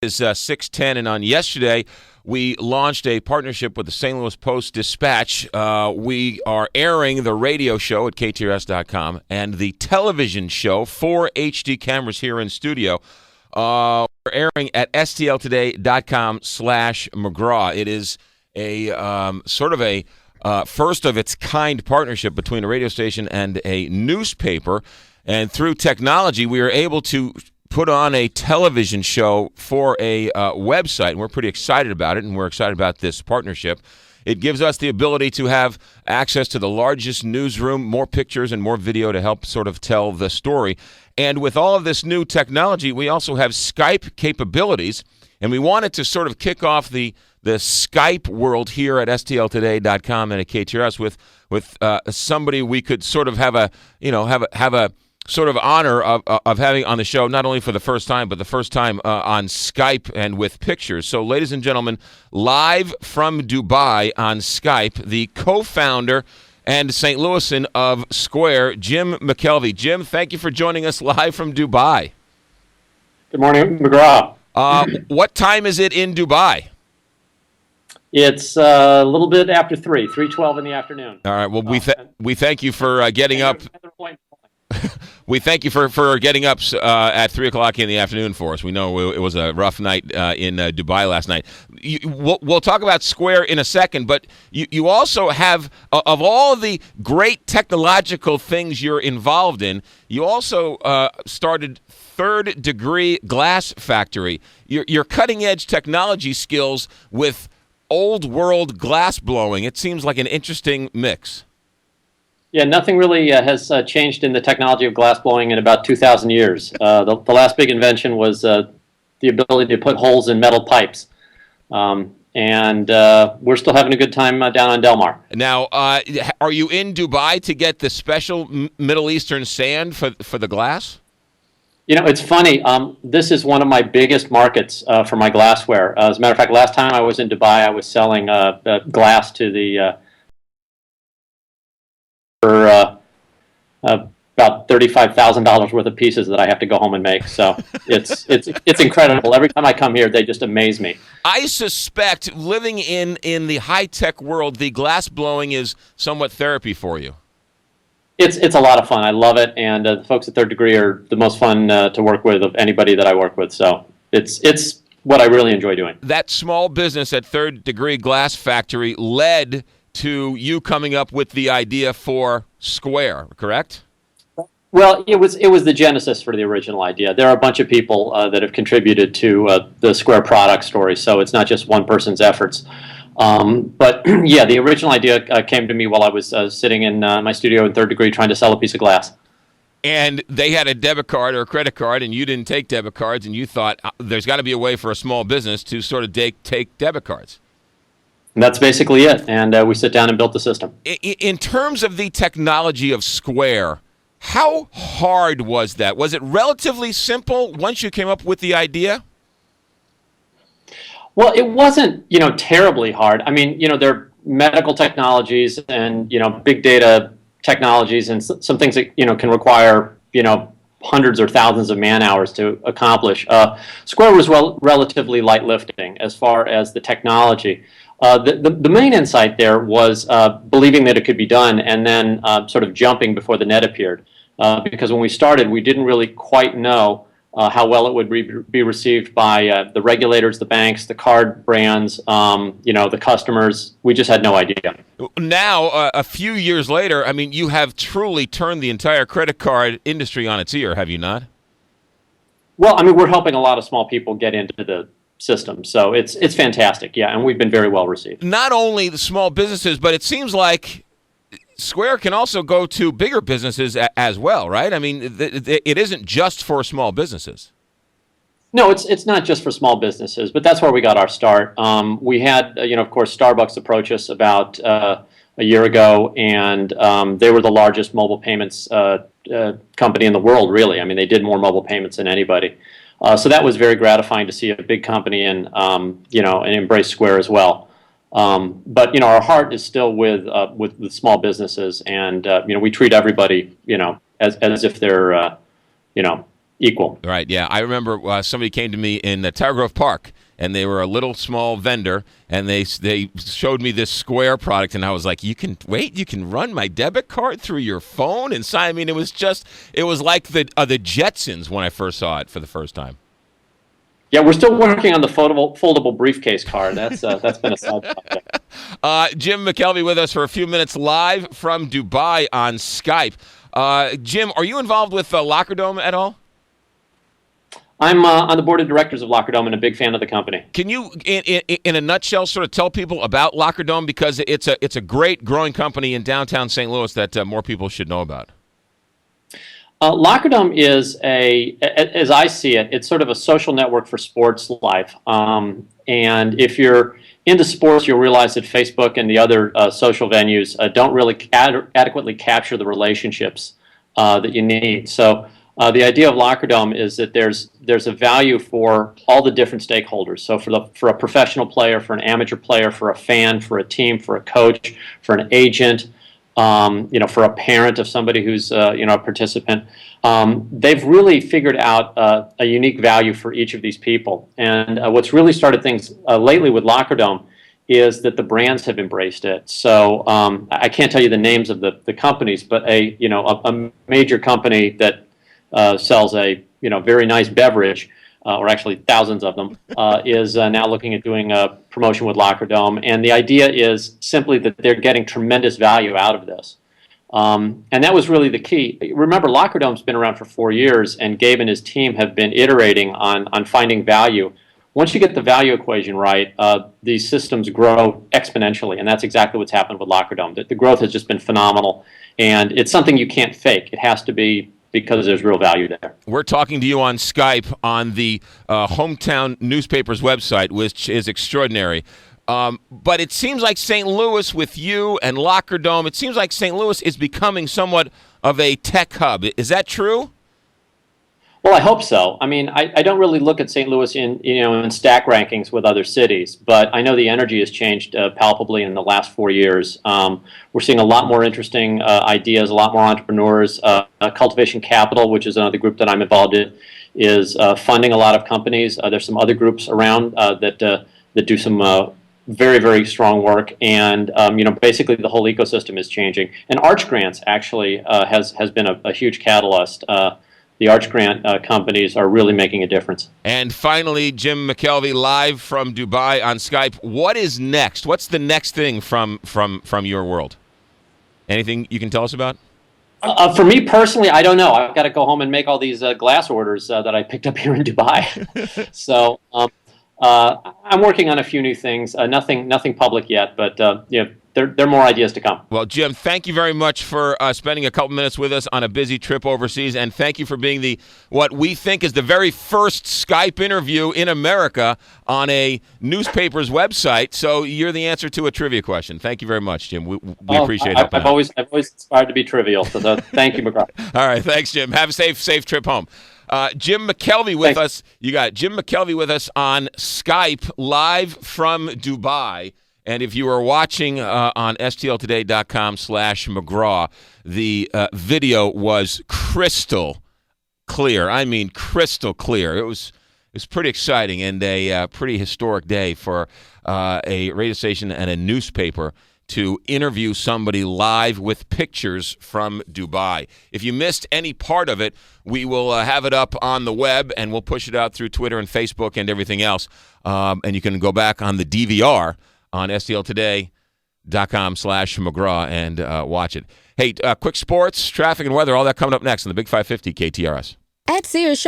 Is 6:10, and on yesterday, we launched a partnership with the St. Louis Post-Dispatch. We are airing the radio show at KTRS.com and the television show, 4 HD cameras here in studio. We're airing at stltoday.com/McGraw. It is a sort of a first-of-its-kind partnership between a radio station and a newspaper. And through technology, we are able to put on a television show for a website, and we're pretty excited about it, and we're excited about this partnership. It gives us the ability to have access to the largest newsroom, more pictures and more video to help sort of tell the story. And with all of this new technology, we also have Skype capabilities, and we wanted to sort of kick off the Skype world here at stltoday.com and at KTRS with somebody we could sort of have a sort of honor of having on the show, not only for the first time, but the first time on Skype and with pictures. So, ladies and gentlemen, live from Dubai on Skype, the co-founder and St. Louisan of Square, Jim McKelvey. Jim, thank you for joining us live from Dubai. Good morning, McGraw. What time is it in Dubai? It's a little bit after 3:12 in the afternoon. All right. Well, we thank you for getting up. We thank you for getting up at 3 o'clock in the afternoon for us. We know it was a rough night in Dubai last night. We'll talk about Square in a second, but you also have, of all the great technological things you're involved in, you also started Third Degree Glass Factory. Your cutting-edge technology skills with old-world glass blowing. It seems like an interesting mix. Yeah, nothing really has changed in the technology of glass blowing in about 2,000 years. The last big invention was the ability to put holes in metal pipes. And we're still having a good time down on Del Mar. Now, are you in Dubai to get the special Middle Eastern sand for the glass? You know, it's funny. This is one of my biggest markets for my glassware. As a matter of fact, last time I was in Dubai, I was selling glass to the for about $35,000 worth of pieces that I have to go home and make. So it's incredible. Every time I come here, they just amaze me. I suspect living in the high-tech world, the glass blowing is somewhat therapy for you. It's a lot of fun. I love it, and the folks at Third Degree are the most fun to work with of anybody that I work with. So it's what I really enjoy doing. That small business at Third Degree Glass Factory led to you coming up with the idea for Square, correct? Well, it was the genesis for the original idea. There are a bunch of people that have contributed to the Square product story, so it's not just one person's efforts. But yeah, the original idea came to me while I was sitting in my studio in Third Degree trying to sell a piece of glass. And they had a debit card or a credit card, and you didn't take debit cards, and you thought there's got to be a way for a small business to sort of take debit cards. And that's basically it, and we sit down and built the system. In terms of the technology of Square, how hard was that? Was it relatively simple once you came up with the idea? Well, it wasn't, terribly hard. I mean, there are medical technologies and, big data technologies and some things that, can require, hundreds or thousands of man-hours to accomplish. Square was relatively light lifting as far as the technology. The main insight there was believing that it could be done and then sort of jumping before the net appeared. Because when we started, we didn't really quite know how well it would be received by the regulators, the banks, the card brands, the customers. We just had no idea. Now, a few years later, I mean, you have truly turned the entire credit card industry on its ear, have you not? Well, I mean, we're helping a lot of small people get into the system, so it's fantastic, yeah, and we've been very well received. Not only the small businesses, but it seems like Square can also go to bigger businesses as well, right? I mean, it isn't just for small businesses. No, it's not just for small businesses, but that's where we got our start. We had, of course, Starbucks approach us about a year ago, and they were the largest mobile payments company in the world, really. I mean, they did more mobile payments than anybody. So that was very gratifying to see a big company and embrace Square as well. But our heart is still with small businesses, and we treat everybody as if they're equal. Right, yeah. I remember somebody came to me in Tower Grove Park, and they were a little small vendor, and they showed me this Square product, and I was like, you can run my debit card through your phone? And so, I mean, it was like the Jetsons when I first saw it for the first time. Yeah, we're still working on the foldable briefcase card. That's been a side project. Jim McKelvey with us for a few minutes live from Dubai on Skype. Jim, are you involved with Locker Dome at all? I'm on the board of directors of Locker Dome and a big fan of the company. Can you, in a nutshell, sort of tell people about Locker Dome, because it's a great growing company in downtown St. Louis that more people should know about? Locker Dome is as I see it, it's sort of a social network for sports life. And if you're into sports, you'll realize that Facebook and the other social venues don't really adequately capture the relationships that you need. So the idea of Locker Dome is that there's a value for all the different stakeholders. So for a professional player, for an amateur player, for a fan, for a team, for a coach, for an agent, for a parent of somebody who's a participant, they've really figured out a unique value for each of these people. And what's really started things lately with Locker Dome is that the brands have embraced it. So I can't tell you the names of the companies, but a major company that sells a very nice beverage, or actually thousands of them, is now looking at doing a promotion with Locker Dome. And the idea is simply that they're getting tremendous value out of this. And that was really the key. Remember, Locker Dome's been around for 4 years, and Gabe and his team have been iterating on finding value. Once you get the value equation right, these systems grow exponentially, and that's exactly what's happened with Locker Dome. The growth has just been phenomenal, and it's something you can't fake. It has to be because there's real value there. We're talking to you on Skype on the Hometown Newspaper's website, which is extraordinary. But it seems like St. Louis, with you and Locker Dome, it seems like St. Louis is becoming somewhat of a tech hub. Is that true? Well, I hope so. I mean, I don't really look at St. Louis in stack rankings with other cities, but I know the energy has changed palpably in the last 4 years. We're seeing a lot more interesting ideas, a lot more entrepreneurs. Cultivation Capital, which is another group that I'm involved in, is funding a lot of companies. There's some other groups around that do some very, very strong work, and basically the whole ecosystem is changing. And Arch Grants actually has been a huge catalyst. The Arch Grant companies are really making a difference. And finally, Jim McKelvey, live from Dubai on Skype. What is next? What's the next thing from your world? Anything you can tell us about? For me personally, I don't know. I've got to go home and make all these glass orders that I picked up here in Dubai. So I'm working on a few new things. Nothing public yet, but there are more ideas to come. Well, Jim, thank you very much for spending a couple minutes with us on a busy trip overseas, and thank you for being what we think is the very first Skype interview in America on a newspaper's website. So you're the answer to a trivia question. Thank you very much, Jim. We appreciate it. I've always aspired to be trivial, so thank you, McGraw. All right, thanks, Jim. Have a safe trip home. Jim McKelvey with us. You got Jim McKelvey with us on Skype live from Dubai. And if you are watching on stltoday.com/McGraw, the video was crystal clear. I mean, crystal clear. It was pretty exciting and a pretty historic day for a radio station and a newspaper to interview somebody live with pictures from Dubai. If you missed any part of it, we will have it up on the web, and we'll push it out through Twitter and Facebook and everything else. And you can go back on the DVR on stltoday.com/McGraw and watch it. Hey, quick sports, traffic, and weather, all that coming up next on the Big 550 KTRS. At Sears